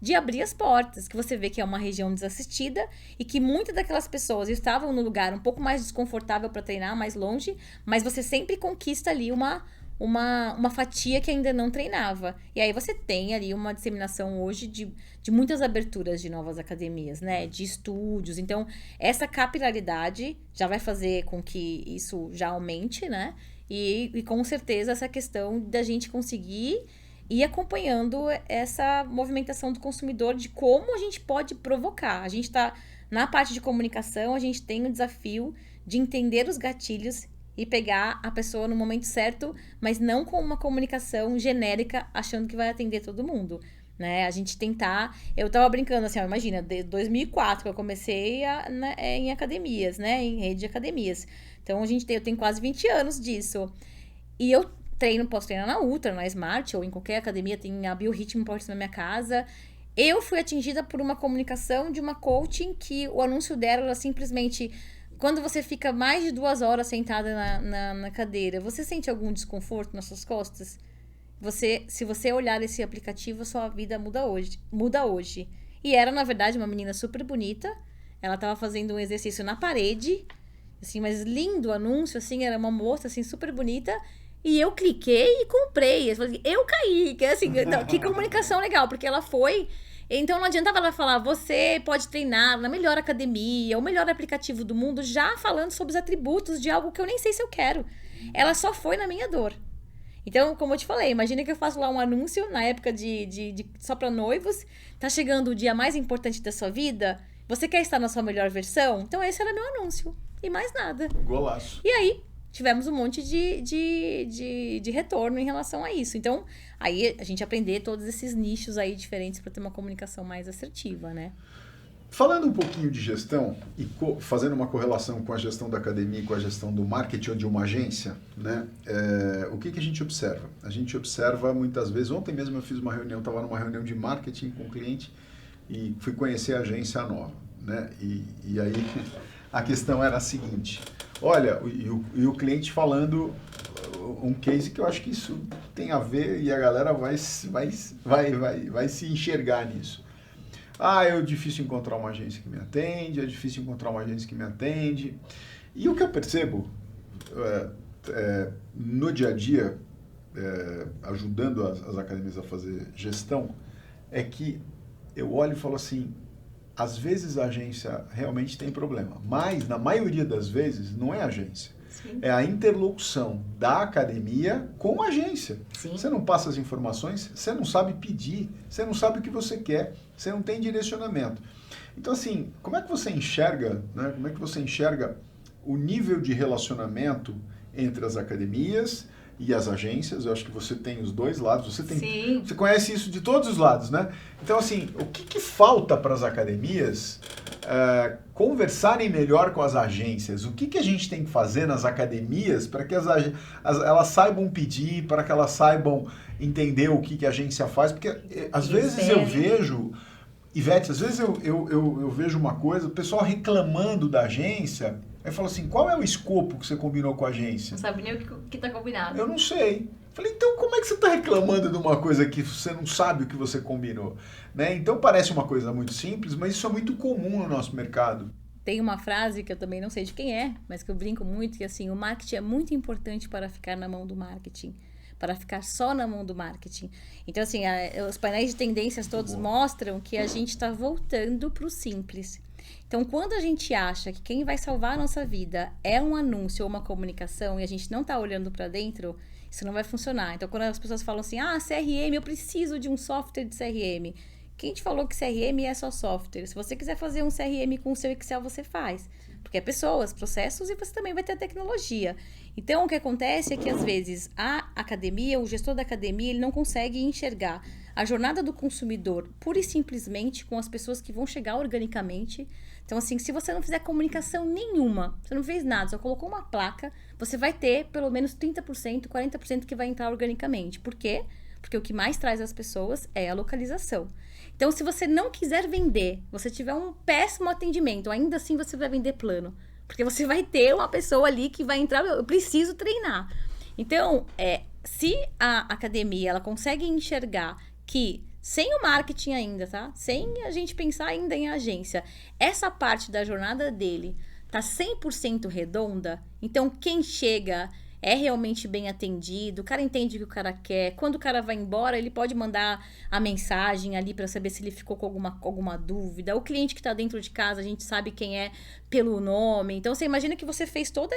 de abrir as portas, que você vê que é uma região desassistida e que muitas daquelas pessoas estavam no lugar um pouco mais desconfortável para treinar, mais longe, mas você sempre conquista ali uma fatia que ainda não treinava. E aí você tem ali uma disseminação hoje de muitas aberturas de novas academias, né? De estúdios. Então, essa capilaridade já vai fazer com que isso já aumente, né? E com certeza essa questão da gente conseguir ir acompanhando essa movimentação do consumidor de como a gente pode provocar. A gente está na parte de comunicação, a gente tem o desafio de entender os gatilhos e pegar a pessoa no momento certo, mas não com uma comunicação genérica, achando que vai atender todo mundo, né? A gente tentar... Eu tava brincando assim, imagina, de 2004 que eu comecei em academias, né? Em rede de academias. Então, eu tenho quase 20 anos disso. E eu posso treinar na Ultra, na Smart, ou em qualquer academia, tem a Biorritmo próximo da minha casa. Eu fui atingida por uma comunicação de uma coaching que o anúncio dela era simplesmente... Quando você fica mais de 2 horas sentada na cadeira, você sente algum desconforto nas suas costas? Se você olhar esse aplicativo, a sua vida muda hoje. E era, na verdade, uma menina super bonita. Ela tava fazendo um exercício na parede, assim, mas lindo o anúncio, assim, era uma moça, assim, super bonita. E eu cliquei e comprei. Eu caí, que assim, então, que comunicação legal, porque ela foi... Então não adiantava ela falar, você pode treinar na melhor academia, o melhor aplicativo do mundo, já falando sobre os atributos de algo que eu nem sei se eu quero. Ela só foi na minha dor. Então, como eu te falei, imagina que eu faço lá um anúncio na época de só para noivos, tá chegando o dia mais importante da sua vida, você quer estar na sua melhor versão? Então esse era meu anúncio, e mais nada. Golaço. E aí, tivemos um monte de retorno em relação a isso. Então, aí a gente aprender todos esses nichos aí diferentes para ter uma comunicação mais assertiva, né? Falando um pouquinho de gestão e fazendo uma correlação com a gestão da academia e com a gestão do marketing ou de uma agência, né? O que a gente observa? A gente observa muitas vezes, ontem mesmo eu fiz uma reunião, estava numa reunião de marketing com um cliente e fui conhecer a agência nova, né? E aí a questão era a seguinte, olha, e o cliente falando um case que eu acho que isso tem a ver e a galera vai se enxergar nisso. É difícil encontrar uma agência que me atende, é difícil encontrar uma agência que me atende. E o que eu percebo no dia a dia, ajudando as academias a fazer gestão, é que eu olho e falo assim, às vezes a agência realmente tem problema, mas na maioria das vezes não é a agência. Sim. É a interlocução da academia com a agência. Sim. Você não passa as informações, você não sabe pedir, você não sabe o que você quer, você não tem direcionamento. Então, assim, como é que você enxerga, né? Como é que você enxerga o nível de relacionamento entre as academias e as agências? Eu acho que você tem os dois lados, você conhece isso de todos os lados, né? Então, assim, o que falta para as academias conversarem melhor com as agências? O que a gente tem que fazer nas academias para que elas saibam pedir, para que elas saibam entender o que a agência faz? Porque às vezes eu vejo, Ivete, às vezes eu vejo uma coisa, o pessoal reclamando da agência, aí fala assim, qual é o escopo que você combinou com a agência? Não sabe nem o que está combinado. Eu não sei. Falei, então como é que você está reclamando de uma coisa que você não sabe o que você combinou? Né? Então parece uma coisa muito simples, mas isso é muito comum no nosso mercado. Tem uma frase que eu também não sei de quem é, mas que eu brinco muito, que assim, o marketing é muito importante para ficar na mão do marketing, para ficar só na mão do marketing. Então, assim, os painéis de tendências todos mostram que a gente está voltando para o simples. Então, quando a gente acha que quem vai salvar a nossa vida é um anúncio ou uma comunicação e a gente não está olhando para dentro, isso não vai funcionar. Então, quando as pessoas falam assim, CRM, eu preciso de um software de CRM. Quem te falou que CRM é só software? Se você quiser fazer um CRM com o seu Excel, você faz. Porque é pessoas, processos e você também vai ter a tecnologia. Então, o que acontece é que, às vezes, a academia, o gestor da academia, ele não consegue enxergar a jornada do consumidor pura e simplesmente com as pessoas que vão chegar organicamente. Então, assim, se você não fizer comunicação nenhuma, você não fez nada, só colocou uma placa, você vai ter pelo menos 30%, 40% que vai entrar organicamente. Por quê? Porque o que mais traz as pessoas é a localização. Então, se você não quiser vender, você tiver um péssimo atendimento, ainda assim você vai vender plano. Porque você vai ter uma pessoa ali que vai entrar, eu preciso treinar. Então, se a academia ela consegue enxergar que, sem o marketing ainda, tá? Sem a gente pensar ainda em agência, essa parte da jornada dele tá 100% redonda, então quem chega é realmente bem atendido, o cara entende o que o cara quer, quando o cara vai embora, ele pode mandar a mensagem ali para saber se ele ficou com alguma dúvida, o cliente que tá dentro de casa, a gente sabe quem é pelo nome, então você imagina que você fez toda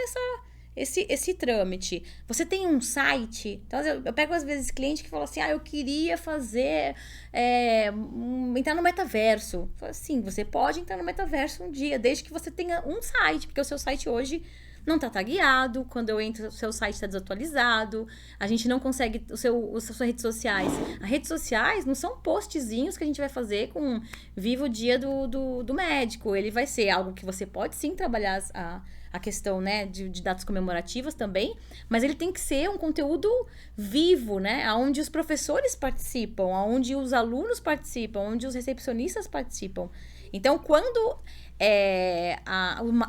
esse trâmite. Você tem um site, então eu pego às vezes cliente que fala assim, eu queria fazer, entrar no metaverso. Falo assim, você pode entrar no metaverso um dia, desde que você tenha um site, porque o seu site hoje não tá tagueado, quando eu entro, o seu site tá desatualizado, a gente não consegue, as suas redes sociais. As redes sociais não são postzinhos que a gente vai fazer com viva o dia do médico, ele vai ser algo que você pode sim trabalhar a questão, né, de datas comemorativas também, mas ele tem que ser um conteúdo vivo, né, onde os professores participam, onde os alunos participam, onde os recepcionistas participam. Então, quando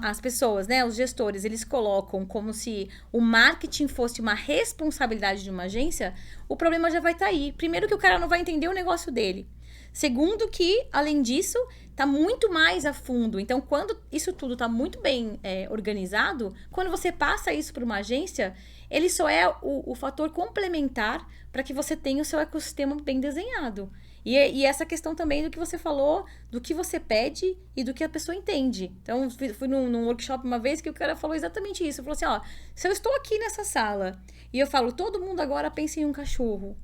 as pessoas, né, os gestores, eles colocam como se o marketing fosse uma responsabilidade de uma agência, o problema já vai estar aí. Primeiro que o cara não vai entender o negócio dele. Segundo que, além disso, está muito mais a fundo. Então, quando isso tudo está muito bem organizado, quando você passa isso para uma agência, ele só é o fator complementar para que você tenha o seu ecossistema bem desenhado. E essa questão também do que você falou, do que você pede e do que a pessoa entende. Então, fui num workshop uma vez que o cara falou exatamente isso. Falou assim, ó, se eu estou aqui nessa sala e eu falo, todo mundo agora pensa em um cachorro.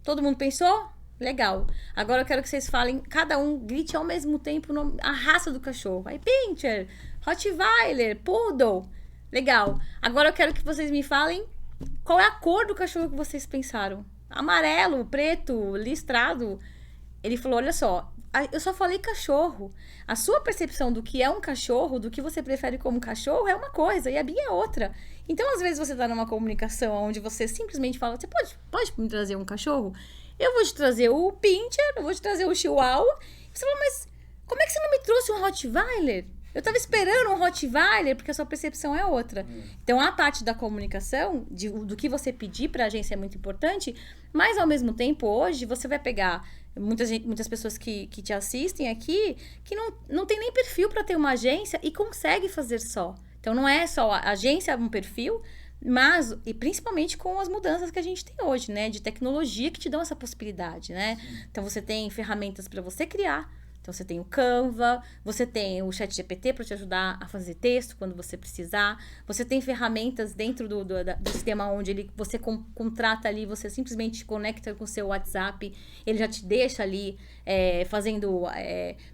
Todo mundo pensou? Legal. Agora eu quero que vocês falem, cada um grite ao mesmo tempo a raça do cachorro. Aí, Pinscher, Rottweiler, Poodle. Legal. Agora eu quero que vocês me falem qual é a cor do cachorro que vocês pensaram. Amarelo, preto, listrado. Ele falou, olha só, eu só falei cachorro. A sua percepção do que é um cachorro, do que você prefere como cachorro, é uma coisa e a minha é outra. Então, às vezes, você tá numa comunicação onde você simplesmente fala, você pode me trazer um cachorro? Eu vou te trazer o Pinscher, eu vou te trazer o Chihuahua. Você fala, mas como é que você não me trouxe um Rottweiler? Eu tava esperando um Rottweiler, porque a sua percepção é outra. Então, a parte da comunicação, do que você pedir para a agência é muito importante, mas, ao mesmo tempo, hoje, você vai pegar muitas pessoas que te assistem aqui, que não tem nem perfil para ter uma agência e consegue fazer só. Então, não é só a agência, um perfil, mas, e principalmente com as mudanças que a gente tem hoje, né? De tecnologia que te dão essa possibilidade, né? Então, você tem ferramentas para você criar. Então, você tem o Canva, você tem o ChatGPT para te ajudar a fazer texto quando você precisar. Você tem ferramentas dentro do sistema onde você contrata ali, você simplesmente conecta com o seu WhatsApp, ele já te deixa ali fazendo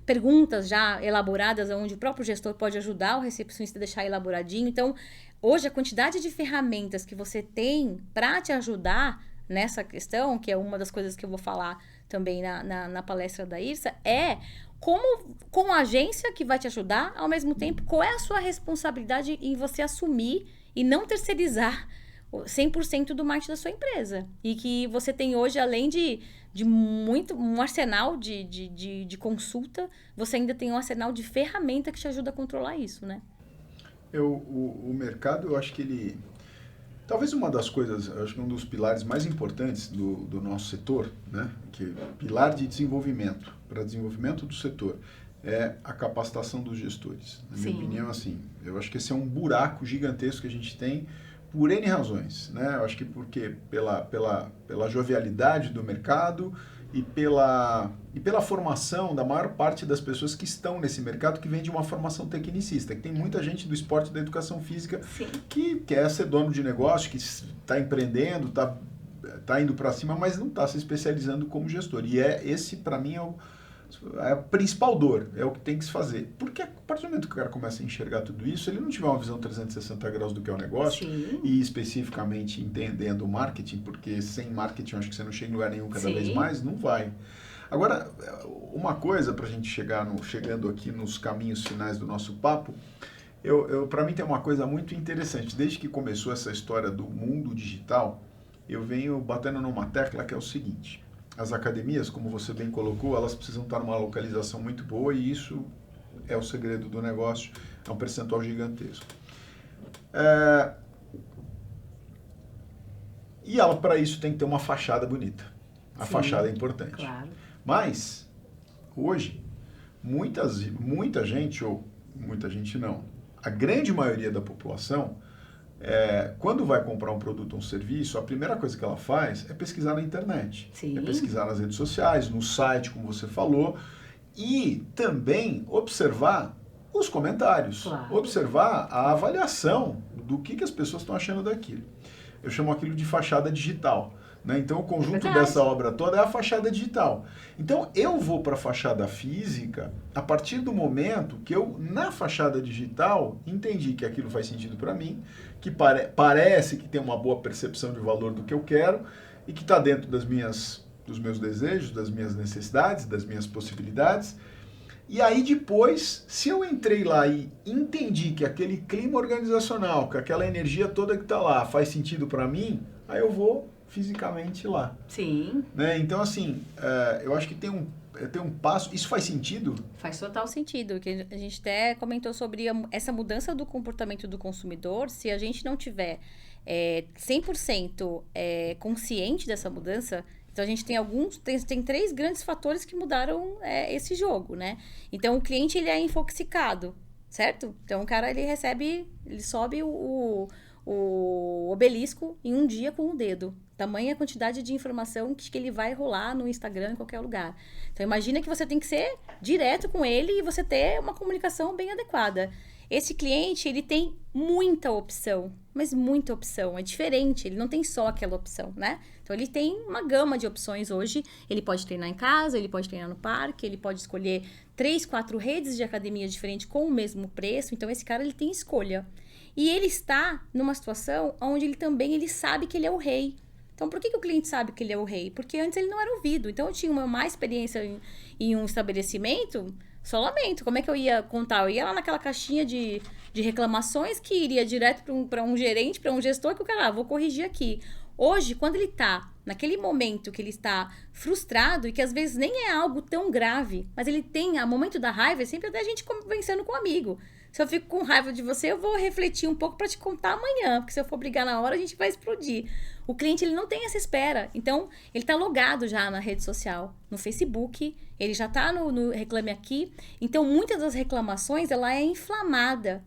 perguntas já elaboradas, onde o próprio gestor pode ajudar o recepcionista a deixar elaboradinho. Então, hoje, a quantidade de ferramentas que você tem para te ajudar nessa questão, que é uma das coisas que eu vou falar também na palestra da Irsa, é como a agência que vai te ajudar, ao mesmo tempo, qual é a sua responsabilidade em você assumir e não terceirizar 100% do marketing da sua empresa. E que você tem hoje, além de um arsenal de consulta, você ainda tem um arsenal de ferramenta que te ajuda a controlar isso, né? O mercado, eu acho que ele... Talvez uma das coisas, eu acho que um dos pilares mais importantes do nosso setor, né, que pilar de desenvolvimento, para desenvolvimento do setor, é a capacitação dos gestores. Na minha opinião, assim, eu acho que esse é um buraco gigantesco que a gente tem por N razões, né? Eu acho que porque pela jovialidade do mercado e pela formação da maior parte das pessoas que estão nesse mercado, que vem de uma formação tecnicista, que tem muita gente do esporte e da educação física que quer ser dono de negócio, que está empreendendo, está indo para cima, mas não está se especializando como gestor. E esse, para mim, é a principal dor, é o que tem que se fazer. Porque a partir do momento que o cara começa a enxergar tudo isso, ele não tiver uma visão 360 graus do que é o negócio, e especificamente entendendo o marketing, porque sem marketing eu acho que você não chega em lugar nenhum cada vez mais, não vai. Agora, uma coisa para a gente chegando aqui nos caminhos finais do nosso papo, para mim tem uma coisa muito interessante. Desde que começou essa história do mundo digital, eu venho batendo numa tecla que é o seguinte: as academias, como você bem colocou, elas precisam estar numa localização muito boa e isso é o segredo do negócio, é um percentual gigantesco. E ela, para isso, tem que ter uma fachada bonita. A fachada é importante. Claro. Mas, hoje, muita gente, ou muita gente não, a grande maioria da população, quando vai comprar um produto ou um serviço, a primeira coisa que ela faz é pesquisar na internet. Sim. É pesquisar nas redes sociais, no site, como você falou, e também observar os comentários. Claro. Observar a avaliação do que as pessoas estão achando daquilo. Eu chamo aquilo de fachada digital. Né? Então, o conjunto dessa obra toda é a fachada digital. Então, eu vou para a fachada física a partir do momento que eu, na fachada digital, entendi que aquilo faz sentido para mim, que parece que tem uma boa percepção de valor do que eu quero e que está dentro dos meus desejos, das minhas necessidades, das minhas possibilidades. E aí depois, se eu entrei lá e entendi que aquele clima organizacional, que aquela energia toda que está lá faz sentido para mim, aí eu vou fisicamente lá. Sim. Né? Então, assim, eu acho que tem um passo... Isso faz sentido? Faz total sentido. Que a gente até comentou sobre essa mudança do comportamento do consumidor. Se a gente não tiver 100% consciente dessa mudança, Então, a gente tem 3 grandes fatores que mudaram esse jogo, né? Então, o cliente, ele é infoxicado, certo? Então, o cara, ele sobe o obelisco em um dia com o dedo. Tamanha a quantidade de informação que ele vai rolar no Instagram, em qualquer lugar. Então, imagina que você tem que ser direto com ele e você ter uma comunicação bem adequada. Esse cliente, ele tem muita opção, mas muita opção. É diferente, ele não tem só aquela opção, né? Então, ele tem uma gama de opções hoje. Ele pode treinar em casa, ele pode treinar no parque, ele pode escolher 3, 4 redes de academia diferentes com o mesmo preço. Então, esse cara, ele tem escolha. E ele está numa situação onde ele sabe que ele é o rei. Então, por que o cliente sabe que ele é o rei? Porque antes ele não era ouvido. Então, eu tinha uma má experiência em um estabelecimento, só lamento. Como é que eu ia contar? Eu ia lá naquela caixinha de reclamações que iria direto para um gerente, para um gestor, que o cara, vou corrigir aqui. Hoje, quando ele está naquele momento que ele está frustrado e que às vezes nem é algo tão grave, mas ele tem, a momento da raiva, é sempre até a gente conversando com um amigo. Se eu fico com raiva de você, eu vou refletir um pouco para te contar amanhã, porque se eu for brigar na hora, a gente vai explodir. O cliente, ele não tem essa espera. Então, ele está logado já na rede social, no Facebook, ele já está no Reclame Aqui. Então, muitas das reclamações, ela é inflamada.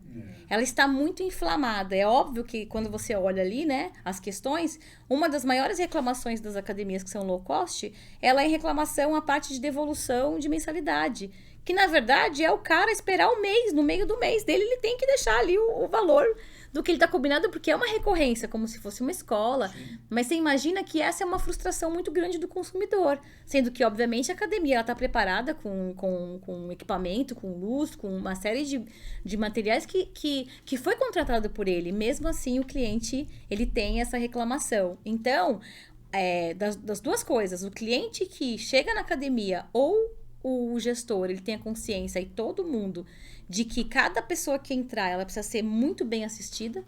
Ela está muito inflamada. É óbvio que quando você olha ali, né, as questões, uma das maiores reclamações das academias que são low cost, ela é em reclamação à parte de devolução de mensalidade. Que, na verdade, é o cara esperar o mês, no meio do mês dele, ele tem que deixar ali o valor do que ele está combinado, porque é uma recorrência, como se fosse uma escola. Sim. Mas você imagina que essa é uma frustração muito grande do consumidor. Sendo que, obviamente, a academia está preparada com equipamento, com luz, com uma série de materiais que foi contratado por ele. Mesmo assim, o cliente, ele tem essa reclamação. Então, das duas coisas, o cliente que chega na academia ou o gestor, ele tem a consciência, e todo mundo, de que cada pessoa que entrar, ela precisa ser muito bem assistida,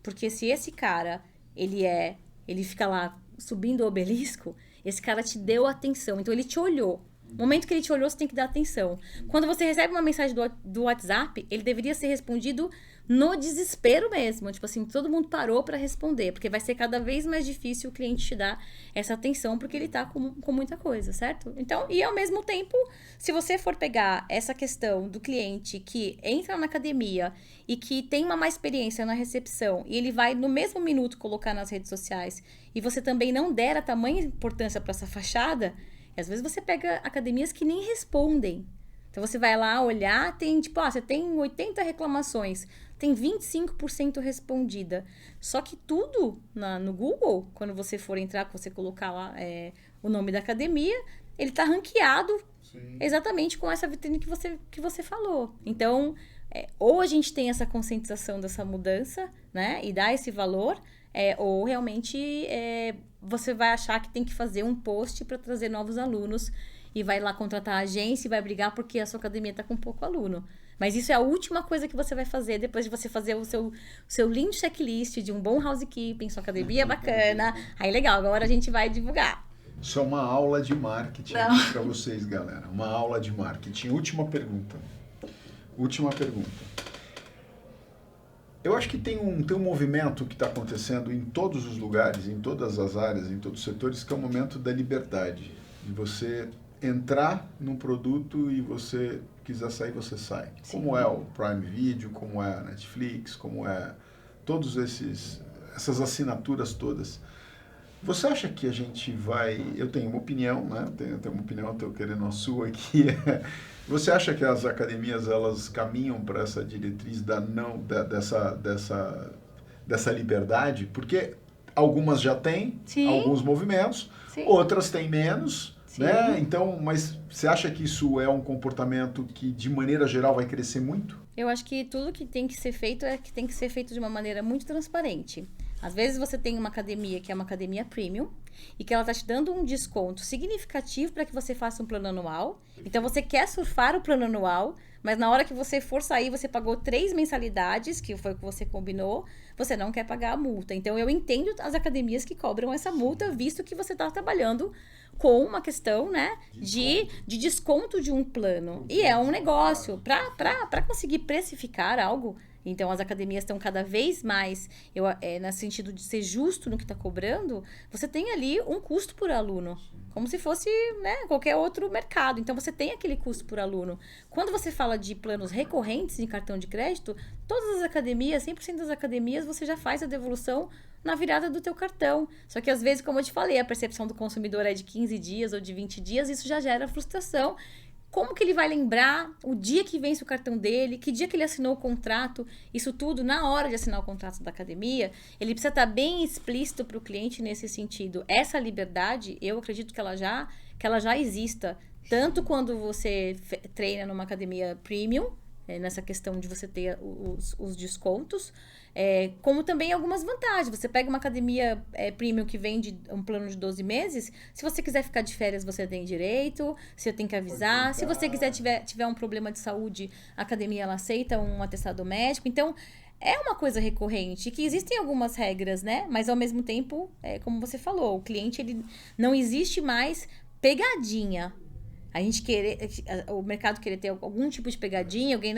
porque se esse cara, ele fica lá subindo o obelisco, esse cara te deu atenção, então ele te olhou. No momento que ele te olhou, você tem que dar atenção. Quando você recebe uma mensagem do WhatsApp, ele deveria ser respondido no desespero mesmo. Tipo assim, todo mundo parou para responder, porque vai ser cada vez mais difícil o cliente te dar essa atenção, porque ele tá com muita coisa, certo? Então, e ao mesmo tempo, se você for pegar essa questão do cliente que entra na academia e que tem uma má experiência na recepção, e ele vai no mesmo minuto colocar nas redes sociais, e você também não der a tamanha importância para essa fachada, às vezes você pega academias que nem respondem. Então, você vai lá olhar, tem tipo, você tem 80 reclamações, tem 25% respondida. Só que tudo no Google, quando você for entrar, que você colocar lá o nome da academia, ele está ranqueado. Sim. Exatamente com essa vitrine que você falou. Então, ou a gente tem essa conscientização dessa mudança, né, e dá esse valor, ou realmente você vai achar que tem que fazer um post para trazer novos alunos e vai lá contratar a agência e vai brigar porque a sua academia está com pouco aluno. Mas isso é a última coisa que você vai fazer depois de você fazer o seu lindo checklist de um bom housekeeping, sua academia bacana. Aí, legal, agora a gente vai divulgar. Isso é uma aula de marketing para vocês, galera. Uma aula de marketing. Última pergunta. Eu acho que tem um movimento que está acontecendo em todos os lugares, em todas as áreas, em todos os setores, que é o momento da liberdade. De você entrar num produto e você quiser sair, você sai. Sim. Como é o Prime Video, como é a Netflix, como é todos essas assinaturas todas. Você acha que a gente vai... Eu tenho uma opinião, né? Eu tenho uma opinião, estou querendo a sua aqui. Você acha que as academias, elas caminham para essa diretriz dessa liberdade? Porque algumas já têm, sim, alguns movimentos, sim, outras têm menos, sim, né? Então, mas você acha que isso é um comportamento que, de maneira geral, vai crescer muito? Eu acho que tudo que tem que ser feito tem que ser feito de uma maneira muito transparente. Às vezes você tem uma academia que é uma academia premium e que ela está te dando um desconto significativo para que você faça um plano anual. Então, você quer surfar o plano anual, mas na hora que você for sair, você pagou 3 mensalidades, que foi o que você combinou, você não quer pagar a multa. Então, eu entendo as academias que cobram essa multa, visto que você está trabalhando com uma questão, né, de desconto de um plano. E é um negócio. Para conseguir precificar algo, Então, as academias estão cada vez mais, no sentido de ser justo no que está cobrando, você tem ali um custo por aluno, como se fosse, né, qualquer outro mercado. Então, você tem aquele custo por aluno. Quando você fala de planos recorrentes em cartão de crédito, todas as academias, 100% das academias, você já faz a devolução na virada do teu cartão. Só que, às vezes, como eu te falei, a percepção do consumidor é de 15 dias ou de 20 dias, isso já gera frustração. Como que ele vai lembrar o dia que vence o cartão dele, que dia que ele assinou o contrato, isso tudo na hora de assinar o contrato da academia, ele precisa estar bem explícito para o cliente nesse sentido. Essa liberdade, eu acredito que ela já exista, tanto quando você treina numa academia premium, nessa questão de você ter os descontos, como também algumas vantagens. Você pega uma academia premium que vende um plano de 12 meses, se você quiser ficar de férias, você tem direito, você tem que avisar. Se você quiser tiver um problema de saúde, a academia ela aceita um atestado médico. Então, é uma coisa recorrente, que existem algumas regras, né? Mas, ao mesmo tempo, como você falou, o cliente ele não existe mais pegadinha. A gente o mercado querer ter algum tipo de pegadinha, alguém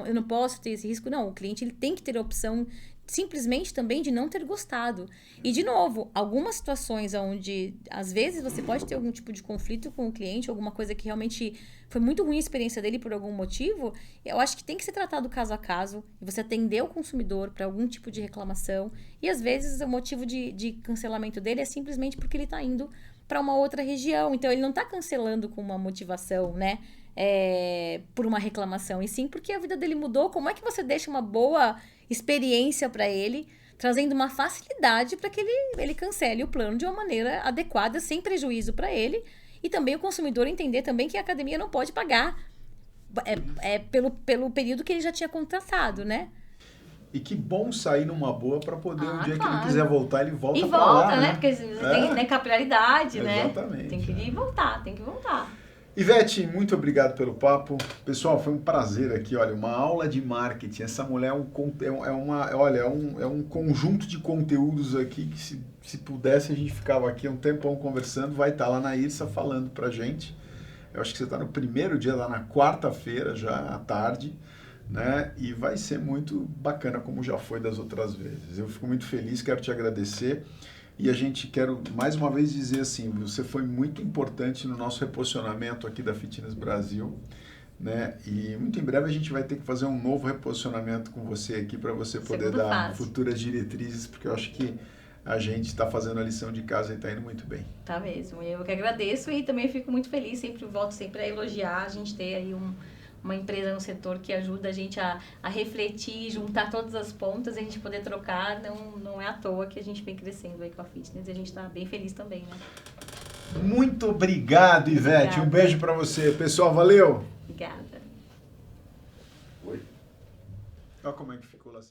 eu não posso ter esse risco. Não, o cliente ele tem que ter a opção simplesmente também de não ter gostado. E, de novo, algumas situações onde, às vezes, você pode ter algum tipo de conflito com o cliente, alguma coisa que realmente foi muito ruim a experiência dele por algum motivo, eu acho que tem que ser tratado caso a caso, e você atender o consumidor para algum tipo de reclamação. E, às vezes, o motivo de cancelamento dele é simplesmente porque ele está indo para uma outra região. Então, ele não está cancelando com uma motivação, né? Por uma reclamação, e sim porque a vida dele mudou. Como é que você deixa uma boa experiência para ele, trazendo uma facilidade para que ele cancele o plano de uma maneira adequada, sem prejuízo para ele, e também o consumidor entender também que a academia não pode pagar pelo período que ele já tinha contratado, né? E que bom sair numa boa para poder, o dia claro. que ele quiser voltar, ele volta e pra volta, lá, né? Porque você tem capilaridade, né? Exatamente. Tem que ir e voltar, tem que voltar. Ivete, muito obrigado pelo papo. Pessoal, foi um prazer aqui, olha, uma aula de marketing. Essa mulher é um conjunto de conteúdos aqui que se pudesse a gente ficava aqui um tempão conversando. Vai estar lá na IRSA falando pra gente. Eu acho que você está no primeiro dia, lá na quarta-feira, já à tarde, né? E vai ser muito bacana, como já foi das outras vezes. Eu fico muito feliz, quero te agradecer. E a gente quero mais uma vez dizer assim, você foi muito importante no nosso reposicionamento aqui da Fitness Brasil, né? E muito em breve a gente vai ter que fazer um novo reposicionamento com você aqui para você poder dar futuras diretrizes, porque eu acho que a gente está fazendo a lição de casa e está indo muito bem. Tá mesmo. Eu que agradeço e também fico muito feliz, volto sempre a elogiar a gente ter aí uma empresa no setor que ajuda a gente a refletir, juntar todas as pontas e a gente poder trocar. Não é à toa que a gente vem crescendo aí com a Fitness e a gente está bem feliz também, né? Muito obrigado, Ivete. Obrigada. Um beijo para você. Pessoal, valeu. Obrigada. Oi. Olha como é que ficou lá.